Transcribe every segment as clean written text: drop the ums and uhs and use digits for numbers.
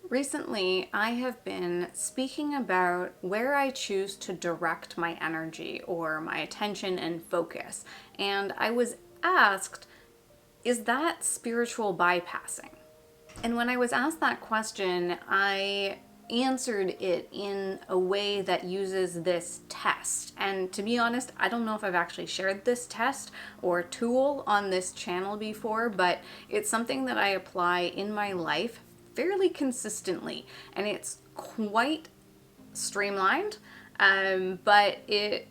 Recently, I have been speaking about where I choose to direct my energy or my attention and focus. And I was asked, is that spiritual bypassing? And when I was asked that question, I answered it in a way that uses this test. And to be honest, I don't know if I've actually shared this test or tool on this channel before, but it's something that I apply in my life fairly consistently. And it's quite streamlined, but it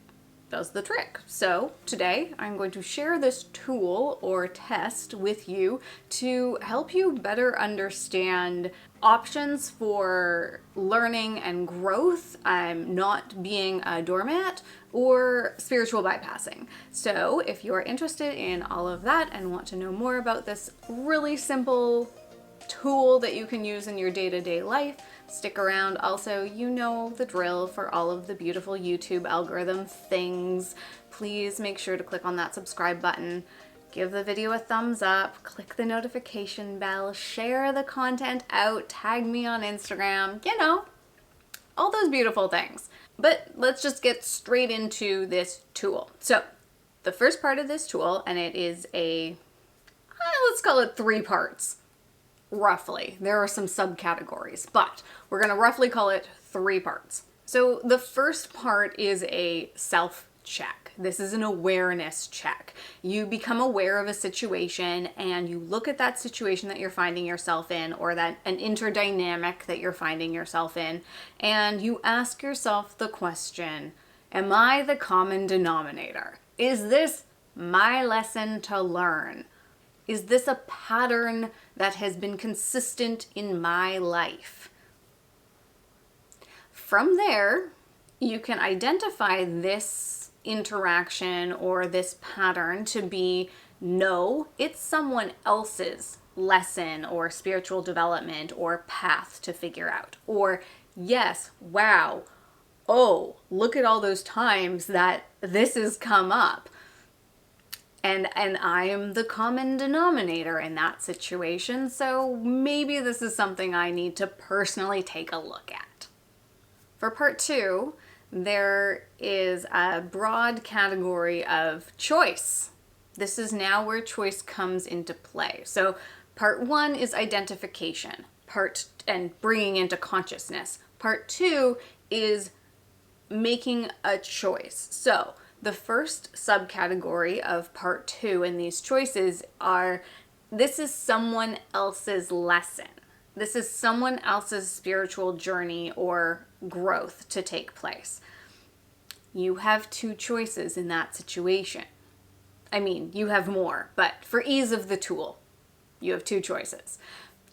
does the trick. So today I'm going to share this tool or test with you to help you better understand options for learning and growth, not being a doormat, or spiritual bypassing. So if you're interested in all of that and want to know more about this really simple tool that you can use in your day-to-day life, stick around. Also, you know the drill for all of the beautiful YouTube algorithm things. Please make sure to click on that subscribe button, give the video a thumbs up, click the notification bell, share the content out, tag me on Instagram, all those beautiful things. But let's just get straight into this tool. So the first part of this tool, and it is let's call it 3 parts. Roughly. There are some subcategories, but we're going to roughly call it 3 parts. So the first part is a self-check. This is an awareness check. You become aware of a situation and you look at that situation that you're finding yourself in, or that an interdynamic that you're finding yourself in, and you ask yourself the question, am I the common denominator? Is this my lesson to learn? Is this a pattern that has been consistent in my life? From there, you can identify this interaction or this pattern to be, no, it's someone else's lesson or spiritual development or path to figure out. Or, yes, wow, oh, look at all those times that this has come up. And I am the common denominator in that situation, so maybe this is something I need to personally take a look at. For part 2, there is a broad category of choice. This is now where choice comes into play. So part 1 is identification, and bringing into consciousness. Part 2 is making a choice. So the first subcategory of part 2 in these choices are, this is someone else's lesson. This is someone else's spiritual journey or growth to take place. You have 2 choices in that situation. I mean, you have more, but for ease of the tool, you have 2 choices.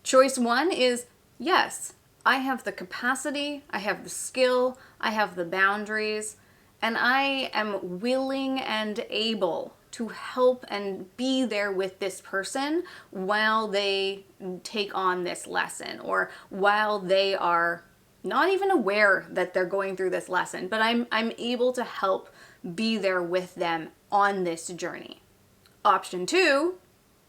Choice 1 is, yes, I have the capacity, I have the skill, I have the boundaries, and I am willing and able to help and be there with this person while they take on this lesson, or while they are not even aware that they're going through this lesson, but I'm able to help be there with them on this journey. Option 2,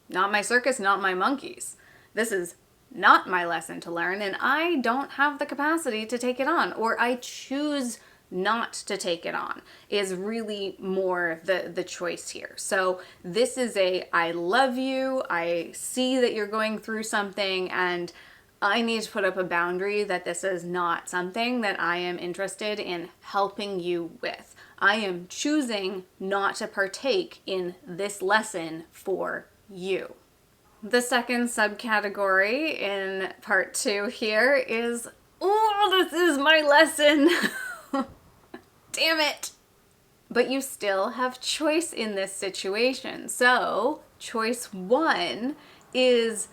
not my circus, not my monkeys. This is not my lesson to learn, and I don't have the capacity to take it on, or I choose not to take it on, is really more the choice here. So this is I love you, I see that you're going through something, and I need to put up a boundary that this is not something that I am interested in helping you with. I am choosing not to partake in this lesson for you. The second subcategory in part 2 here is, oh, this is my lesson. Damn it. But you still have choice in this situation. So choice 1 is,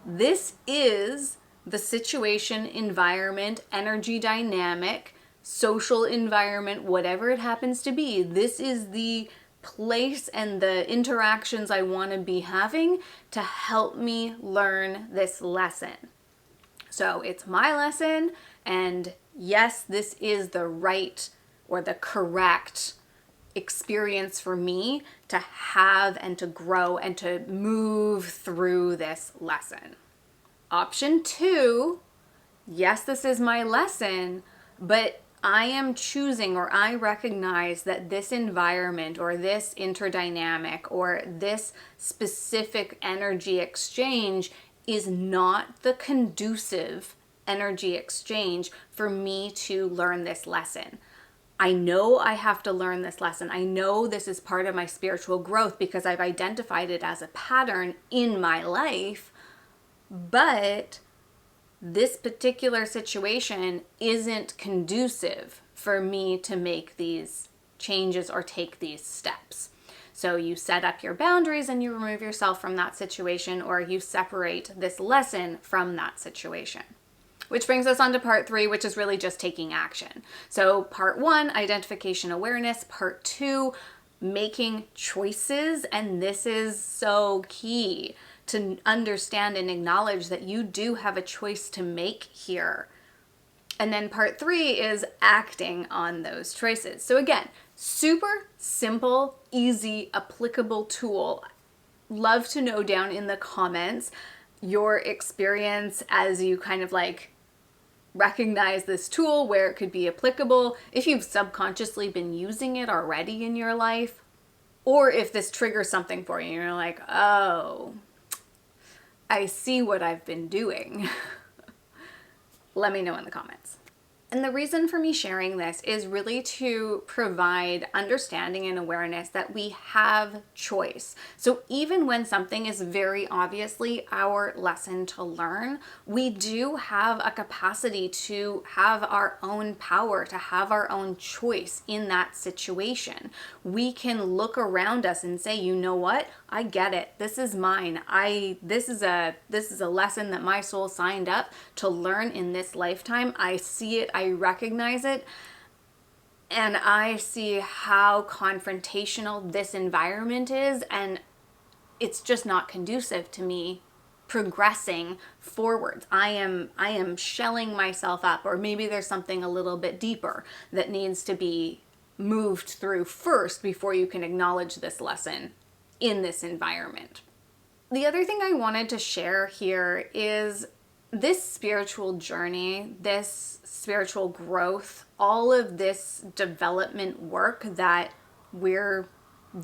this is the situation, environment, energy dynamic, social environment, whatever it happens to be. This is the place and the interactions I want to be having to help me learn this lesson. So it's my lesson, and yes, this is the right or the correct experience for me to have and to grow and to move through this lesson. Option 2, yes, this is my lesson, but I am choosing, or I recognize that this environment or this interdynamic or this specific energy exchange is not the conducive energy exchange for me to learn this lesson. I know I have to learn this lesson. I know this is part of my spiritual growth because I've identified it as a pattern in my life, but this particular situation isn't conducive for me to make these changes or take these steps. So you set up your boundaries and you remove yourself from that situation, or you separate this lesson from that situation. Which brings us on to part 3, which is really just taking action. So part 1, identification awareness. Part 2, making choices. And this is so key to understand and acknowledge that you do have a choice to make here. And then part 3 is acting on those choices. So again, super simple, easy, applicable tool. Love to know down in the comments your experience as you kind of like recognize this tool, where it could be applicable, if you've subconsciously been using it already in your life, or if this triggers something for you and you're like, oh, I see what I've been doing. Let me know in the comments. And the reason for me sharing this is really to provide understanding and awareness that we have choice. So even when something is very obviously our lesson to learn, we do have a capacity to have our own power, to have our own choice in that situation. We can look around us and say, you know what? I get it. This is mine. This is a lesson that my soul signed up to learn in this lifetime. I see it. I recognize it, and I see how confrontational this environment is, and it's just not conducive to me progressing forwards. I am shelling myself up, or maybe there's something a little bit deeper that needs to be moved through first before you can acknowledge this lesson in this environment. The other thing I wanted to share here is this spiritual journey, this spiritual growth, all of this development work that we're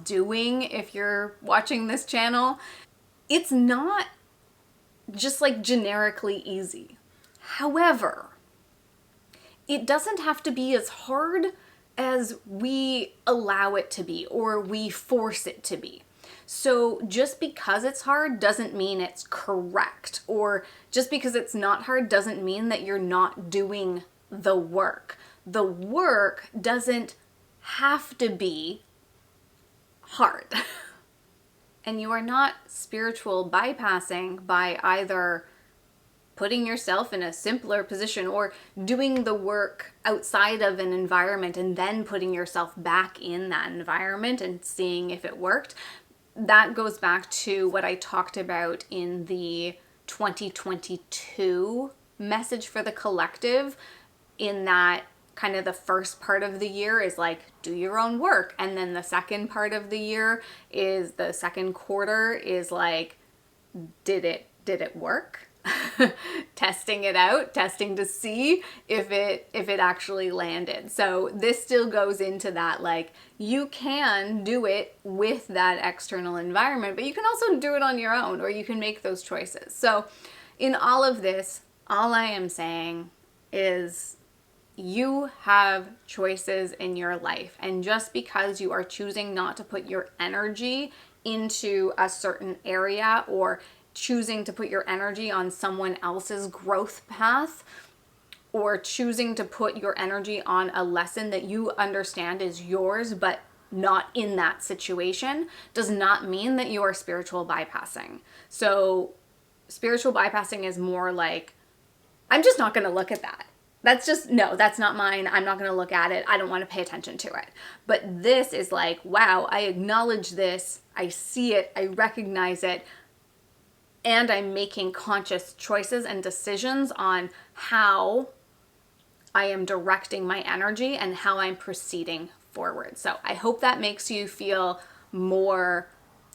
doing, if you're watching this channel, it's not just like generically easy. However, it doesn't have to be as hard as we allow it to be or we force it to be. So just because it's hard doesn't mean it's correct, or just because it's not hard doesn't mean that you're not doing the work. The work doesn't have to be hard. And you are not spiritual bypassing by either putting yourself in a simpler position or doing the work outside of an environment and then putting yourself back in that environment and seeing if it worked. That goes back to what I talked about in the 2022 message for the collective, in that kind of the first part of the year is like, do your own work. And then the second part of the year is, the second quarter is like, did it work? Testing it out, testing to see if it actually landed. So this still goes into that, like, you can do it with that external environment, but you can also do it on your own, or you can make those choices. So in all of this, all I am saying is you have choices in your life, and just because you are choosing not to put your energy into a certain area, or choosing to put your energy on someone else's growth path, or choosing to put your energy on a lesson that you understand is yours but not in that situation, does not mean that you are spiritual bypassing. So spiritual bypassing is more like, I'm just not going to look at that. That's just, no, that's not mine. I'm not going to look at it. I don't want to pay attention to it. But this is like, wow, I acknowledge this. I see it. I recognize it. And I'm making conscious choices and decisions on how I am directing my energy and how I'm proceeding forward. So I hope that makes you feel more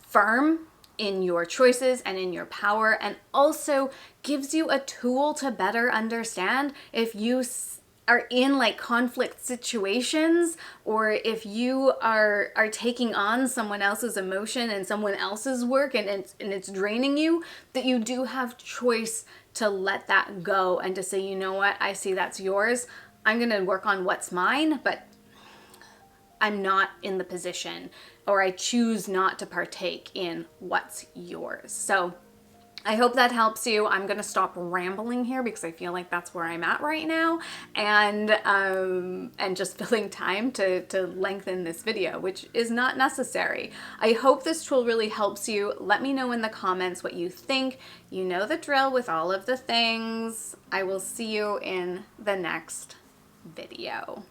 firm in your choices and in your power, and also gives you a tool to better understand if you are in like conflict situations, or if you are taking on someone else's emotion and someone else's work, and it's draining you, that you do have choice to let that go and to say, you know what, I see that's yours. I'm going to work on what's mine, but I'm not in the position, or I choose not to partake in what's yours. So I hope that helps you. I'm going to stop rambling here because I feel like that's where I'm at right now, and just filling time to lengthen this video, which is not necessary. I hope this tool really helps you. Let me know in the comments what you think. You know the drill with all of the things. I will see you in the next video.